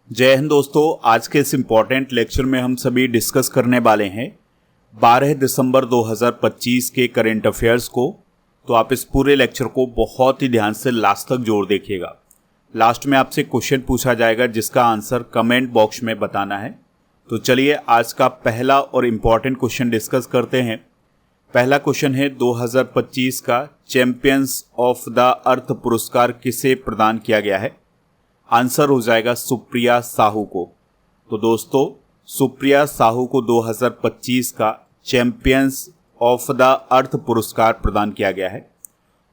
जय हिंद दोस्तों। आज के इस इम्पॉर्टेंट लेक्चर में हम सभी डिस्कस करने वाले हैं 12 दिसंबर 2025 के करंट अफेयर्स को। तो आप इस पूरे लेक्चर को बहुत ही ध्यान से लास्ट तक जोड़ देखिएगा। लास्ट में आपसे क्वेश्चन पूछा जाएगा जिसका आंसर कमेंट बॉक्स में बताना है। तो चलिए आज का पहला और इम्पॉर्टेंट क्वेश्चन डिस्कस करते हैं। पहला क्वेश्चन है 2025 का चैंपियंस ऑफ द अर्थ पुरस्कार किसे प्रदान किया गया है। आंसर हो जाएगा सुप्रिया साहू को। तो दोस्तों सुप्रिया साहू को 2025 का चैंपियंस ऑफ द अर्थ पुरस्कार प्रदान किया गया है।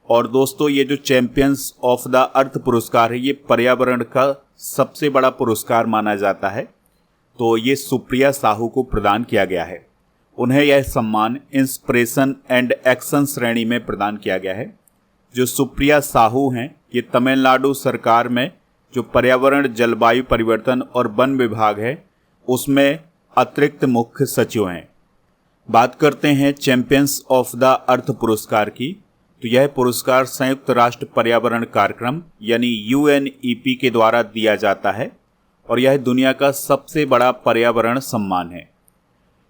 और दोस्तों ये जो चैंपियंस ऑफ द अर्थ पुरस्कार है ये पर्यावरण का सबसे बड़ा पुरस्कार माना जाता है। तो ये सुप्रिया साहू को प्रदान किया गया है। उन्हें यह सम्मान इंस्पिरेशन एंड एक्शन श्रेणी में प्रदान किया गया है। जो सुप्रिया साहू हैं ये तमिलनाडु सरकार में जो पर्यावरण जलवायु परिवर्तन और वन विभाग है उसमें अतिरिक्त मुख्य सचिव हैं। बात करते हैं चैंपियंस ऑफ द अर्थ पुरस्कार की। तो यह पुरस्कार संयुक्त राष्ट्र पर्यावरण कार्यक्रम यानी UNEP के द्वारा दिया जाता है और यह दुनिया का सबसे बड़ा पर्यावरण सम्मान है।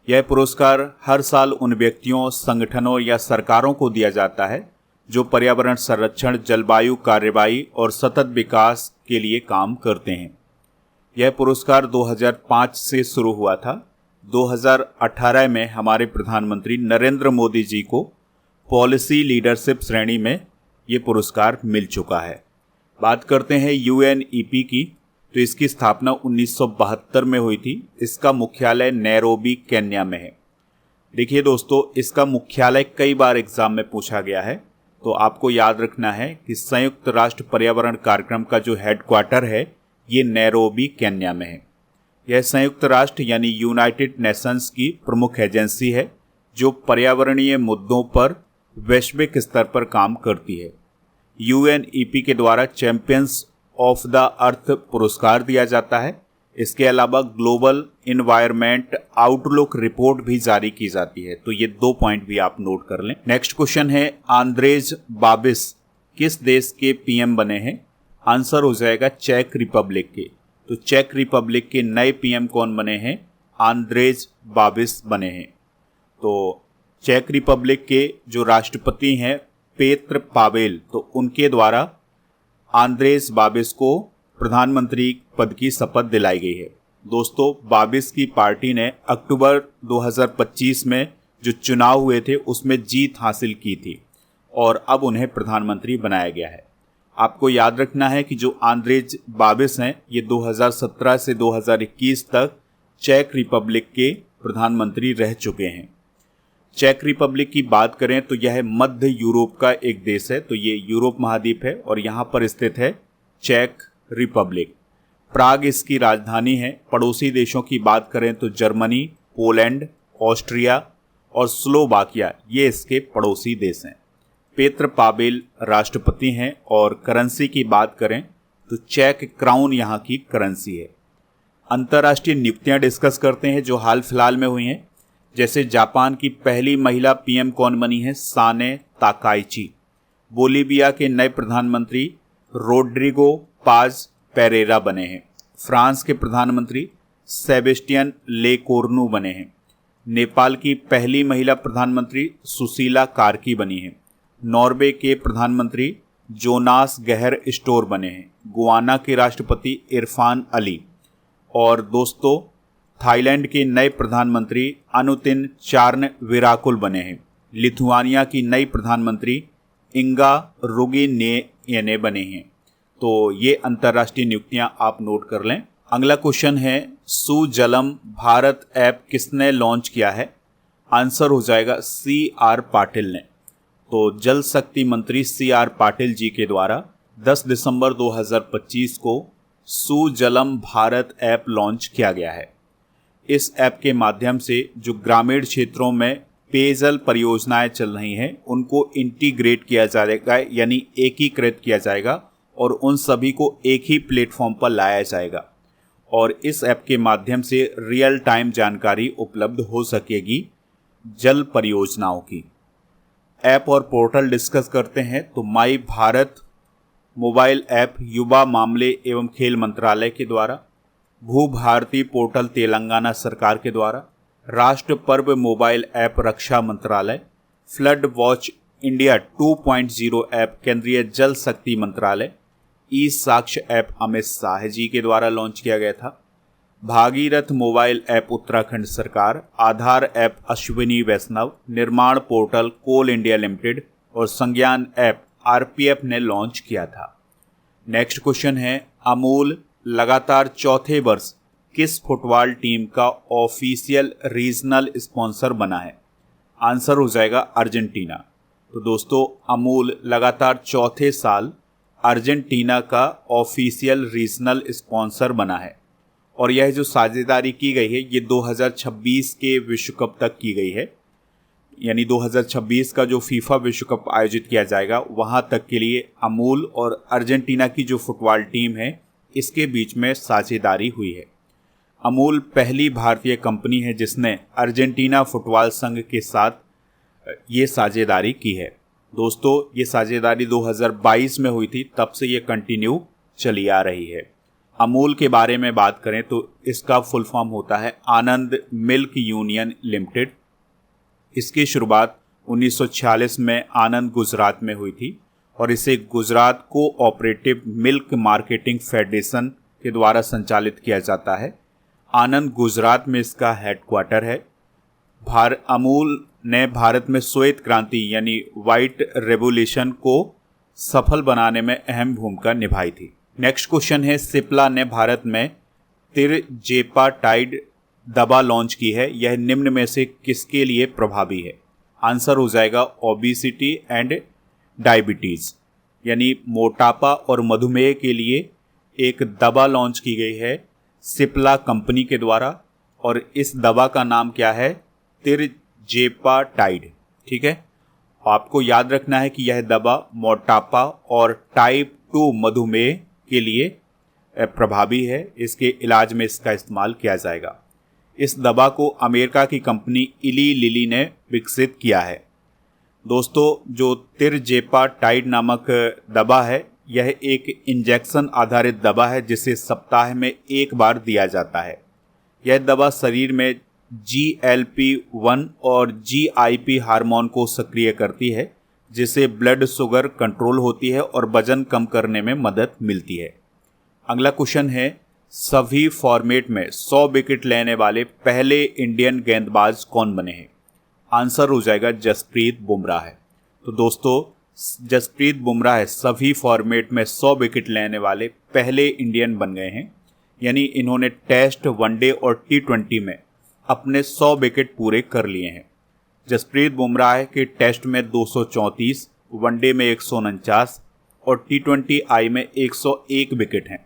यह पुरस्कार हर साल उन व्यक्तियों, संगठनों या सरकारों को दिया जाता है जो पर्यावरण संरक्षण, जलवायु कार्रवाई और सतत विकास के लिए काम करते हैं। यह पुरस्कार 2005 से शुरू हुआ था। 2018 में हमारे प्रधानमंत्री नरेंद्र मोदी जी को पॉलिसी लीडरशिप श्रेणी में ये पुरस्कार मिल चुका है। बात करते हैं UNEP की। तो इसकी स्थापना 1972 में हुई थी। इसका मुख्यालय नैरोबी, केन्या में है। देखिए दोस्तों इसका मुख्यालय कई बार एग्जाम में पूछा गया है। तो आपको याद रखना है कि संयुक्त राष्ट्र पर्यावरण कार्यक्रम का जो हेडक्वार्टर है ये नैरोबी, केन्या में है। यह संयुक्त राष्ट्र यानी यूनाइटेड नेशंस की प्रमुख एजेंसी है जो पर्यावरणीय मुद्दों पर वैश्विक स्तर पर काम करती है। UNEP के द्वारा चैंपियंस ऑफ द अर्थ पुरस्कार दिया जाता है। इसके अलावा ग्लोबल इन्वायरमेंट आउटलुक रिपोर्ट भी जारी की जाती है। तो ये 2 पॉइंट भी आप नोट कर लें। नेक्स्ट क्वेश्चन है आंद्रेज बाबिस किस देश के PM बने हैं। आंसर हो जाएगा चेक रिपब्लिक के। तो चेक रिपब्लिक के नए PM कौन बने हैं? आंद्रेज बाबिस बने हैं। तो चेक रिपब्लिक के जो राष्ट्रपति हैं पेत्र पावेल, तो उनके द्वारा आंद्रेज बाबिस को प्रधानमंत्री पद की शपथ दिलाई गई है। दोस्तों बाबिस की पार्टी ने अक्टूबर 2025 में जो चुनाव हुए थे उसमें जीत हासिल की थी और अब उन्हें प्रधानमंत्री बनाया गया है। आपको याद रखना है कि जो आंद्रेज बाबिस हैं ये 2017 से 2021 तक चेक रिपब्लिक के प्रधानमंत्री रह चुके हैं। चेक रिपब्लिक की बात करें तो यह मध्य यूरोप का एक देश है। तो ये यूरोप महाद्वीप है और यहाँ पर स्थित है चेक रिपब्लिक। प्राग इसकी राजधानी है। पड़ोसी देशों की बात करें तो जर्मनी, पोलैंड, ऑस्ट्रिया और स्लोवाकिया ये इसके पड़ोसी देश हैं। पेत्र पावेल राष्ट्रपति हैं और करेंसी की बात करें तो चेक क्राउन यहाँ की करेंसी है। अंतर्राष्ट्रीय नियुक्तियाँ डिस्कस करते हैं जो हाल फिलहाल में हुई हैं। जैसे जापान की पहली महिला PM कौन बनी है? Sanae Takaichi. बोलीविया के नए प्रधानमंत्री रोड्रिगो पाज पेरेरा बने हैं। फ्रांस के प्रधानमंत्री सेबेस्टियन लेकोर्नु बने हैं। नेपाल की पहली महिला प्रधानमंत्री सुशीला कार्की बनी हैं। नॉर्वे के प्रधानमंत्री जोनास गहर स्टोर बने हैं। गुआना के राष्ट्रपति इरफान अली। और दोस्तों थाईलैंड के नए प्रधानमंत्री अनुतिन चार्न विराकुल बने हैं। लिथुआनिया की नई प्रधानमंत्री इंगा रुगिनेयने बने हैं। तो ये अंतर्राष्ट्रीय नियुक्तियां आप नोट कर लें। अगला क्वेश्चन है सुजलम भारत ऐप किसने लॉन्च किया है? आंसर हो जाएगा CR पाटिल ने। तो जल शक्ति मंत्री CR पाटिल जी के द्वारा 10 दिसंबर 2025 को सुजलम भारत ऐप लॉन्च किया गया है। इस ऐप के माध्यम से जो ग्रामीण क्षेत्रों में पेयजल परियोजनाएं चल रही हैं उनको इंटीग्रेट किया जाएगा यानी एकीकृत किया जाएगा और उन सभी को एक ही प्लेटफॉर्म पर लाया जाएगा और इस ऐप के माध्यम से रियल टाइम जानकारी उपलब्ध हो सकेगी जल परियोजनाओं की। ऐप और पोर्टल डिस्कस करते हैं तो माई भारत मोबाइल ऐप युवा मामले एवं खेल मंत्रालय के द्वारा, भू भारती पोर्टल तेलंगाना सरकार के द्वारा, राष्ट्र पर्व मोबाइल ऐप रक्षा मंत्रालय, फ्लड वॉच इंडिया 2.0 ऐप केंद्रीय जल शक्ति मंत्रालय, ई साक्ष्य ऐप अमित शाह जी के द्वारा लॉन्च किया गया था, भागीरथ मोबाइल ऐप उत्तराखंड सरकार, आधार ऐप अश्विनी वैष्णव, निर्माण पोर्टल कोल इंडिया लिमिटेड और संज्ञान ऐप आरपीएफ ने लॉन्च किया था। नेक्स्ट क्वेश्चन है, अमूल लगातार चौथे वर्ष किस फुटबॉल टीम का ऑफिशियल रीजनल स्पॉन्सर बना है? आंसर हो जाएगा अर्जेंटीना। तो दोस्तों, अमूल लगातार चौथे साल अर्जेंटीना का ऑफिशियल रीजनल स्पॉन्सर बना है और यह जो साझेदारी की गई है ये 2026 के विश्व कप तक की गई है, यानी 2026 का जो फीफा विश्व कप आयोजित किया जाएगा वहां तक के लिए अमूल और अर्जेंटीना की जो फुटबॉल टीम है इसके बीच में साझेदारी हुई है। अमूल पहली भारतीय कंपनी है जिसने अर्जेंटीना फुटबॉल संघ के साथ ये साझेदारी की है। दोस्तों, ये साझेदारी 2022 में हुई थी, तब से ये कंटिन्यू चली आ रही है। अमूल के बारे में बात करें तो इसका फुल फॉर्म होता है आनंद मिल्क यूनियन लिमिटेड। इसकी शुरुआत 1946 में आनंद गुजरात में हुई थी और इसे Gujarat cooperative milk marketing federation के द्वारा संचालित किया जाता है। आनंद गुजरात में इसका हेडक्वार्टर है। अमूल ने भारत में श्वेत क्रांति यानी व्हाइट रेवोल्यूशन को सफल बनाने में अहम भूमिका निभाई थी। नेक्स्ट क्वेश्चन है, सिप्ला ने भारत में तिरजेपाटाइड दवा लॉन्च की है, यह निम्न में से किसके लिए प्रभावी है? आंसर हो जाएगा ओबेसिटी एंड डायबिटीज़, यानी मोटापा और मधुमेह के लिए एक दवा लॉन्च की गई है सिप्ला कंपनी के द्वारा और इस दवा का नाम क्या है? तिरजेपाटाइड। ठीक है, आपको याद रखना है कि यह दवा मोटापा और टाइप 2 मधुमेह के लिए प्रभावी है। इसके इलाज में इसका इस्तेमाल किया जाएगा। इस दवा को अमेरिका की कंपनी इली लिली ने विकसित किया है। दोस्तों, जो तिरजेपाटाइड नामक दवा है यह एक इंजेक्शन आधारित दवा है जिसे सप्ताह में एक बार दिया जाता है। यह दवा शरीर में GLP-1 और GIP हार्मोन को सक्रिय करती है जिससे ब्लड शुगर कंट्रोल होती है और वजन कम करने में मदद मिलती है। अगला क्वेश्चन है, सभी फॉर्मेट में 100 विकेट लेने वाले पहले इंडियन गेंदबाज कौन बने हैं? आंसर हो जाएगा जसप्रीत बुमराह है। तो दोस्तों, जसप्रीत बुमराह सभी फॉर्मेट में 100 विकेट लेने वाले पहले इंडियन बन गए हैं, यानी इन्होंने टेस्ट, वनडे और T20 में अपने 100 विकेट पूरे कर लिए हैं। जसप्रीत बुमराह के टेस्ट में 234, वनडे में 149 और T20I में 101 विकेट हैं।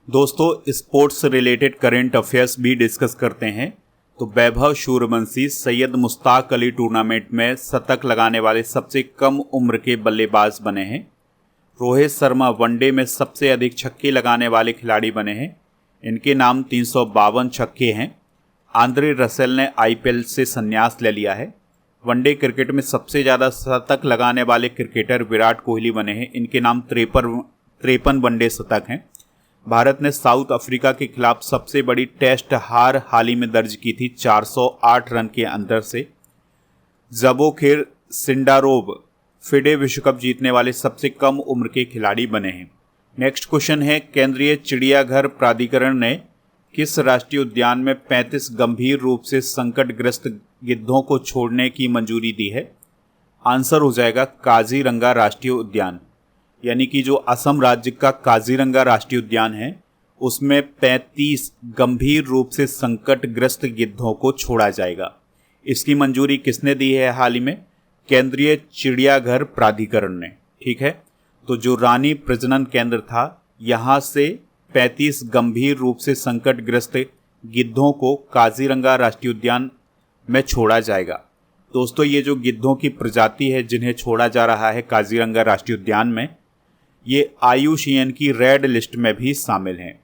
दोस्तों, स्पोर्ट्स रिलेटेड करेंट अफेयर्स भी डिस्कस करते हैं। तो वैभव सूर्यवंशी सैयद मुश्ताक अली टूर्नामेंट में शतक लगाने वाले सबसे कम उम्र के बल्लेबाज बने हैं। रोहित शर्मा वनडे में सबसे अधिक छक्के लगाने वाले खिलाड़ी बने हैं, इनके नाम 352 छक्के हैं। आंद्रे रसेल ने IPL से संन्यास ले लिया है। वनडे क्रिकेट में सबसे ज़्यादा शतक लगाने वाले क्रिकेटर विराट कोहली बने हैं, इनके नाम 53 वनडे शतक हैं। भारत ने साउथ अफ्रीका के खिलाफ सबसे बड़ी टेस्ट हार हाल ही में दर्ज की थी 408 रन के अंतर से। ज़बोखिर सिंडारोव फिडे विश्व कप जीतने वाले सबसे कम उम्र के खिलाड़ी बने हैं। नेक्स्ट क्वेश्चन है, केंद्रीय चिड़ियाघर प्राधिकरण ने किस राष्ट्रीय उद्यान में 35 गंभीर रूप से संकटग्रस्त गिद्धों को छोड़ने की मंजूरी दी है? आंसर हो जाएगा काजीरंगा राष्ट्रीय उद्यान, यानी कि जो असम राज्य का काजीरंगा राष्ट्रीय उद्यान है उसमें 35 गंभीर रूप से संकटग्रस्त गिद्धों को छोड़ा जाएगा। इसकी मंजूरी किसने दी है हाल ही में? केंद्रीय चिड़ियाघर प्राधिकरण ने। ठीक है, तो जो रानी प्रजनन केंद्र था यहाँ से 35 गंभीर रूप से संकटग्रस्त गिद्धों को काजीरंगा राष्ट्रीय उद्यान में छोड़ा जाएगा। दोस्तों, ये जो गिद्धों की प्रजाति है जिन्हें छोड़ा जा रहा है काजीरंगा राष्ट्रीय उद्यान में, ये IUCN की रेड लिस्ट में भी शामिल हैं।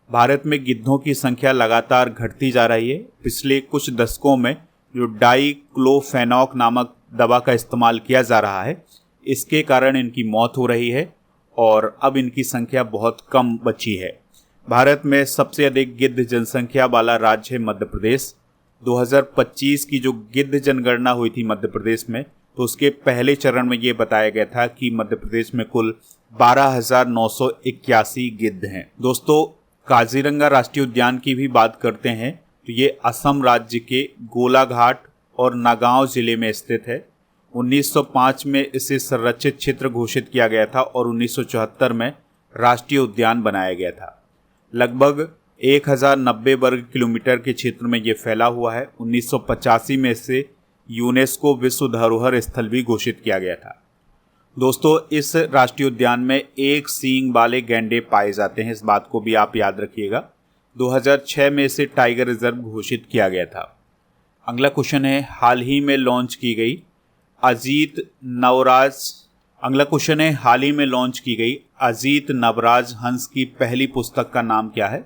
भारत में गिद्धों की संख्या लगातार घटती जा रही है। पिछले कुछ दशकों में जो डाइक्लोफेनॉक नामक दवा का इस्तेमाल किया जा रहा है, इसके कारण इनकी मौत हो रही है और अब इनकी संख्या बहुत कम बची है। भारत में सबसे अधिक गिद्ध जनसंख्या वाला राज्य है मध्य प्रदेश। 2025 की जो गिद्ध जनगणना हुई थी मध्य प्रदेश में, तो उसके पहले चरण में ये बताया गया था कि मध्य प्रदेश में कुल 12,981 गिद्ध हैं। दोस्तों, काजीरंगा राष्ट्रीय उद्यान की भी बात करते हैं तो ये असम राज्य के गोलाघाट और नागांव जिले में स्थित है। 1905 में इसे संरक्षित क्षेत्र घोषित किया गया था और 1974 में राष्ट्रीय उद्यान बनाया गया था। लगभग 1090 वर्ग किलोमीटर के क्षेत्र में ये फैला हुआ है। 1985 में इसे यूनेस्को विश्व धरोहर स्थल भी घोषित किया गया था। दोस्तों, इस राष्ट्रीय उद्यान में एक सींग वाले गैंडे पाए जाते हैं, इस बात को भी आप याद रखिएगा। 2006 में इसे टाइगर रिजर्व घोषित किया गया था। अगला क्वेश्चन है, हाल ही में लॉन्च की गई अजीत नवराज हंस की पहली पुस्तक का नाम क्या है?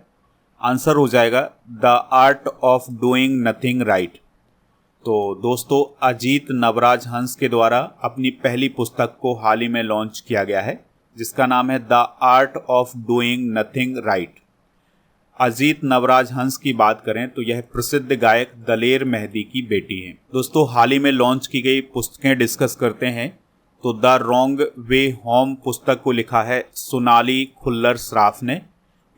आंसर हो जाएगा the art of doing nothing right. तो दोस्तों, अजीत नवराज हंस के द्वारा अपनी पहली पुस्तक को हाल ही में लॉन्च किया गया है, जिसका नाम है the art of doing nothing right. Ajit Navraj हंस की बात करें तो यह प्रसिद्ध गायक दलेर मेहदी की बेटी हैं। दोस्तों, हाल ही में लॉन्च की गई पुस्तकें डिस्कस करते हैं तो द रॉन्ग वे होम पुस्तक को लिखा है सोनाली खुल्लर सराफ ने।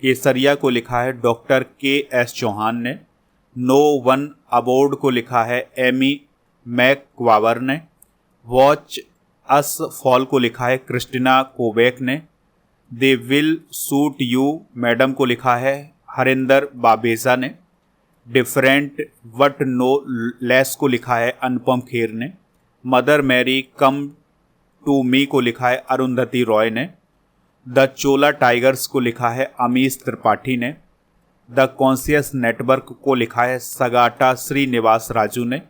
केसरिया को लिखा है डॉक्टर के.एस. चौहान ने। नो वन अबोर्ड को लिखा है एमी मैकवावर ने। वॉच अस फॉल को लिखा है क्रिस्टिना कोबेक ने। They will suit you madam को लिखा है हरिंदर बाबेजा ने। डिफरेंट वट नो लेस को लिखा है अनुपम खेर ने। Mother Mary come to me को लिखा है अरुंधति रॉय ने। द चोला टाइगर्स को लिखा है अमीश त्रिपाठी ने। द कॉन्शियस नेटवर्क को लिखा है सगाटा श्रीनिवास राजू ने।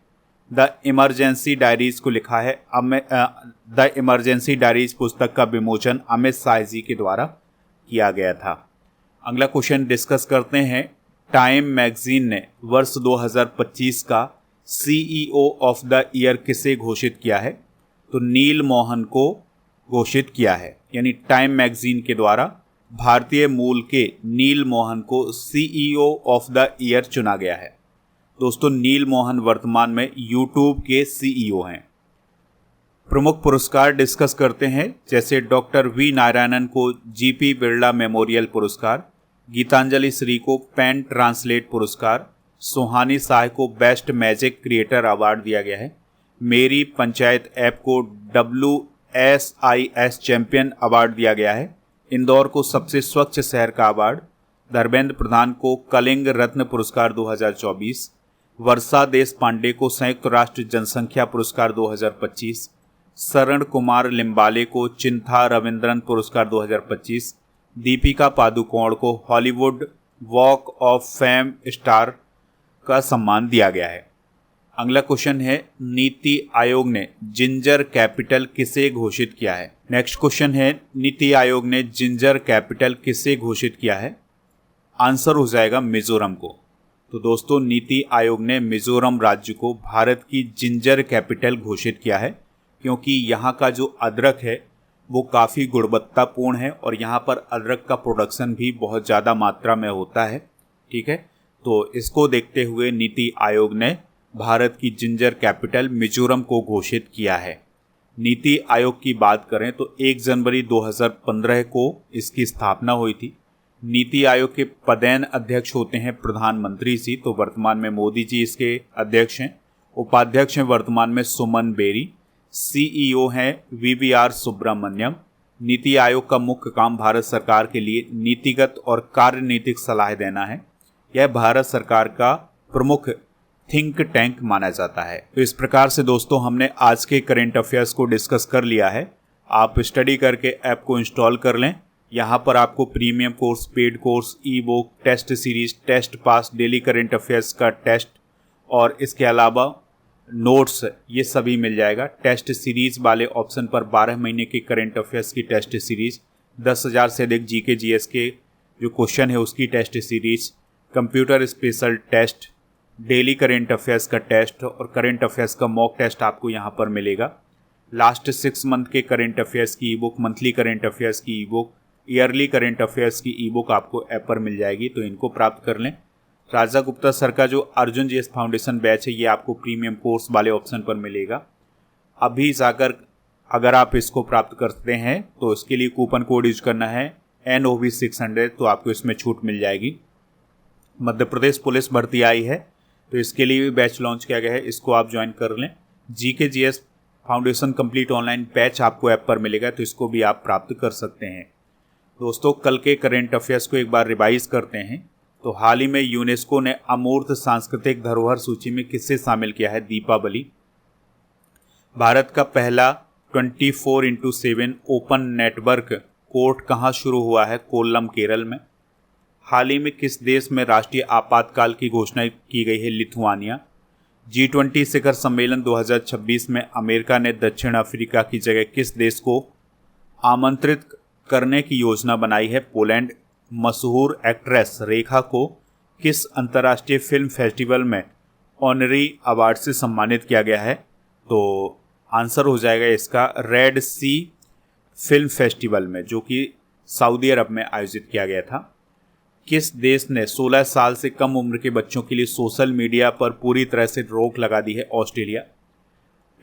द इमरजेंसी डायरीज को लिखा है द इमरजेंसी डायरीज पुस्तक का विमोचन अमित शाह जी के द्वारा किया गया था। अगला क्वेश्चन डिस्कस करते हैं, टाइम मैगजीन ने वर्ष 2025 का CEO ऑफ द ईयर किसे घोषित किया है? तो नील मोहन को घोषित किया है, यानी टाइम मैगजीन के द्वारा भारतीय मूल के नील मोहन को CEO ऑफ द ईयर चुना गया है। दोस्तों, नील मोहन वर्तमान में YouTube के CEO हैं। प्रमुख पुरस्कार डिस्कस करते हैं, जैसे डॉक्टर वी नारायणन को GP बिरला मेमोरियल पुरस्कार, गीतांजलि श्री को पेन ट्रांसलेट पुरस्कार, सुहानी शाह को बेस्ट मैजिक क्रिएटर अवार्ड दिया गया है। मेरी पंचायत ऐप को WSIS चैंपियन अवार्ड दिया गया है। इंदौर को सबसे स्वच्छ शहर का अवार्ड। धर्मेंद्र प्रधान को कलिंग रत्न पुरस्कार 2024। वर्षा देश पांडे को संयुक्त राष्ट्र जनसंख्या पुरस्कार 2025। शरण कुमार लिम्बाले को चिंथा रविंद्रन पुरस्कार 2025। दीपिका पादुकोण को Hollywood walk of fame star का सम्मान दिया गया है। अगला क्वेश्चन है, नीति आयोग ने जिंजर कैपिटल किसे घोषित किया है? नेक्स्ट क्वेश्चन है, नीति आयोग ने जिंजर कैपिटल किसे घोषित किया है? आंसर हो जाएगा मिजोरम को। तो दोस्तों, नीति आयोग ने मिजोरम राज्य को भारत की जिंजर कैपिटल घोषित किया है, क्योंकि यहाँ का जो अदरक है वो काफ़ी गुणवत्तापूर्ण है और यहाँ पर अदरक का प्रोडक्शन भी बहुत ज़्यादा मात्रा में होता है। ठीक है, तो इसको देखते हुए नीति आयोग ने भारत की जिंजर कैपिटल मिजोरम को घोषित किया है। नीति आयोग की बात करें तो 1 जनवरी 2015 को इसकी स्थापना हुई थी। नीति आयोग के पदेन अध्यक्ष होते हैं प्रधानमंत्री जी, तो वर्तमान में मोदी जी इसके अध्यक्ष हैं। उपाध्यक्ष हैं वर्तमान में सुमन बेरी। CEO हैं VVR सुब्रमण्यम। नीति आयोग का मुख्य काम भारत सरकार के लिए नीतिगत और कार्यनीतिक सलाह देना है। यह भारत सरकार का प्रमुख थिंक टैंक माना जाता है। तो इस प्रकार से दोस्तों, हमने आज के करेंट अफेयर्स को डिस्कस कर लिया है। आप स्टडी करके ऐप को इंस्टॉल कर लें। यहाँ पर आपको premium course, paid course, e book, test series, test pass, daily current affairs का टेस्ट और इसके अलावा नोट्स, ये सभी मिल जाएगा। टेस्ट सीरीज वाले ऑप्शन पर 12 महीने के करेंट अफेयर्स की टेस्ट सीरीज, 10,000 से अधिक GK GS के जो क्वेश्चन है उसकी test series, computer special test, daily current affairs का टेस्ट और करेंट अफेयर्स का मॉक टेस्ट आपको यहाँ पर मिलेगा। लास्ट 6 मंथ के करेंट अफेयर्स की e book, monthly current affairs की e book, yearly current affairs की ई बुक आपको ऐप पर मिल जाएगी, तो इनको प्राप्त कर लें। राजा गुप्ता सर का जो अर्जुन जीएस फाउंडेशन बैच है ये आपको प्रीमियम कोर्स वाले ऑप्शन पर मिलेगा। अभी जाकर अगर आप इसको प्राप्त करते हैं तो इसके लिए कूपन कोड यूज करना है NOV600, तो आपको इसमें छूट मिल जाएगी। मध्य प्रदेश पुलिस भर्ती आई है तो इसके लिए भी बैच लॉन्च किया गया है, इसको आप ज्वाइन कर लें। GKGS foundation complete online batch आपको ऐप पर मिलेगा, तो इसको भी आप प्राप्त कर सकते हैं। दोस्तों, कल के करेंट अफेयर्स को एक बार रिवाइज करते हैं। तो हाल ही में यूनेस्को ने अमूर्त सांस्कृतिक धरोहर सूची में किसे शामिल किया है? दीपावली। भारत का पहला 24x7 ओपन नेटवर्क कोर्ट कहाँ शुरू हुआ है? कोल्लम, केरल में। हाल ही में किस देश में राष्ट्रीय आपातकाल की घोषणा की गई है? लिथुआनिया। G20 शिखर सम्मेलन 2026 में अमेरिका ने दक्षिण अफ्रीका की जगह किस देश को आमंत्रित करने की योजना बनाई है? पोलैंड। मशहूर एक्ट्रेस रेखा को किस अंतर्राष्ट्रीय फिल्म फेस्टिवल में ऑनरी अवार्ड से सम्मानित किया गया है? तो आंसर हो जाएगा इसका रेड सी फिल्म फेस्टिवल में, जो कि सऊदी अरब में आयोजित किया गया था। किस देश ने 16 साल से कम उम्र के बच्चों के लिए सोशल मीडिया पर पूरी तरह से रोक लगा दी है? ऑस्ट्रेलिया।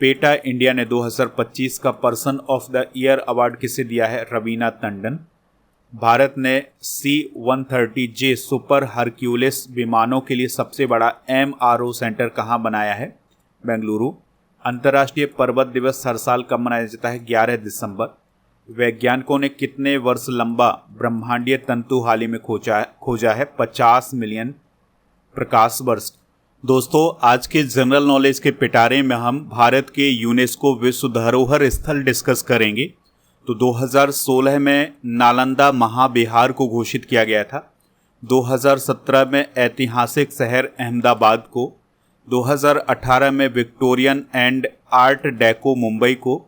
पेटा इंडिया ने 2025 का person of the year award किसे दिया है? रवीना टंडन। भारत ने C-130J सुपर हरक्यूलिस विमानों के लिए सबसे बड़ा MRO सेंटर कहाँ बनाया है? बेंगलुरु। अंतर्राष्ट्रीय पर्वत दिवस हर साल कब मनाया जाता है? 11 दिसंबर। वैज्ञानिकों ने कितने वर्ष लंबा ब्रह्मांडीय तंतु हाल ही में खोजा है? 50 मिलियन प्रकाश वर्ष। दोस्तों, आज के जनरल नॉलेज के पिटारे में हम भारत के यूनेस्को विश्व धरोहर स्थल डिस्कस करेंगे। तो 2016 में नालंदा महाबिहार को घोषित किया गया था। 2017 में ऐतिहासिक शहर अहमदाबाद को, 2018 में Victorian and art deco Mumbai को,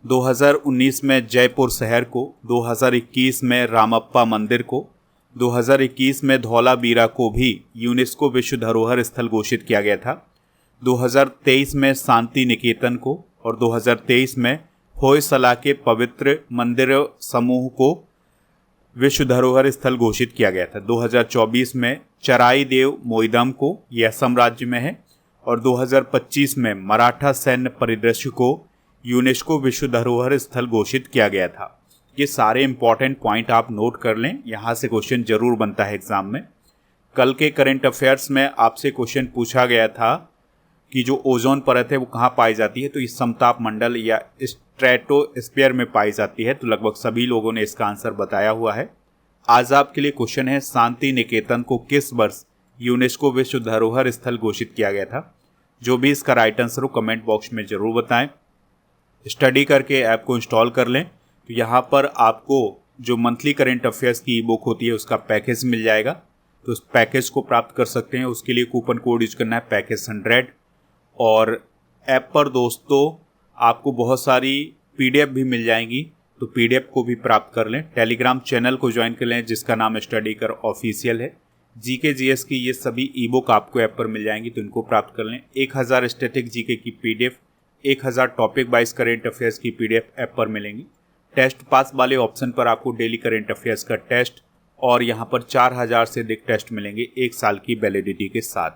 2019 में जयपुर शहर को, 2021 में रामप्पा मंदिर को, 2021 में धौलावीरा को भी यूनेस्को विश्व धरोहर स्थल घोषित किया गया था। 2023 में शांति निकेतन को और 2023 में होयसला के पवित्र मंदिर समूह को विश्व धरोहर स्थल घोषित किया गया था। 2024 में चराई देव मोइदम को, यह असम राज्य में है, और 2025 में मराठा सैन्य परिदृश्य को यूनेस्को विश्व धरोहर स्थल घोषित किया गया था। ये सारे इंपॉर्टेंट पॉइंट आप नोट कर लें, यहाँ से क्वेश्चन जरूर बनता है एग्जाम में। कल के करंट अफेयर्स में आपसे क्वेश्चन पूछा गया था कि जो ओजोन परत है वो कहाँ पाई जाती है? तो इस समताप मंडल या स्ट्रेटोस्फीयर में पाई जाती है। तो लगभग सभी लोगों ने इसका आंसर बताया हुआ है। आज आपके लिए क्वेश्चन है, शांति निकेतन को किस वर्ष यूनेस्को विश्व धरोहर स्थल घोषित किया गया था? जो भी इसका राइट आंसर हो कमेंट बॉक्स में जरूर बताएं। स्टडी करके ऐप को इंस्टॉल कर लें। तो यहाँ पर आपको जो मंथली करेंट अफेयर्स की ई बुक होती है उसका पैकेज मिल जाएगा, तो उस पैकेज को प्राप्त कर सकते हैं। उसके लिए कूपन कोड यूज करना है पैकेज 100। और ऐप पर दोस्तों आपको बहुत सारी PDF भी मिल जाएंगी, तो PDF को भी प्राप्त कर लें। टेलीग्राम चैनल को ज्वाइन कर लें जिसका नाम स्टडी कर ऑफिशियल है। GKGS की ये सभी ई बुक आपको ऐप पर मिल जाएंगी, तो इनको प्राप्त कर लें। 1000 स्टैटिक GK की PDF, 1000 topic wise current affairs की PDF ऐप पर मिलेंगी। टेस्ट पास वाले ऑप्शन पर आपको डेली करेंट अफेयर्स का टेस्ट और यहाँ पर 4000 से अधिक टेस्ट मिलेंगे 1 साल की वैलिडिटी के साथ।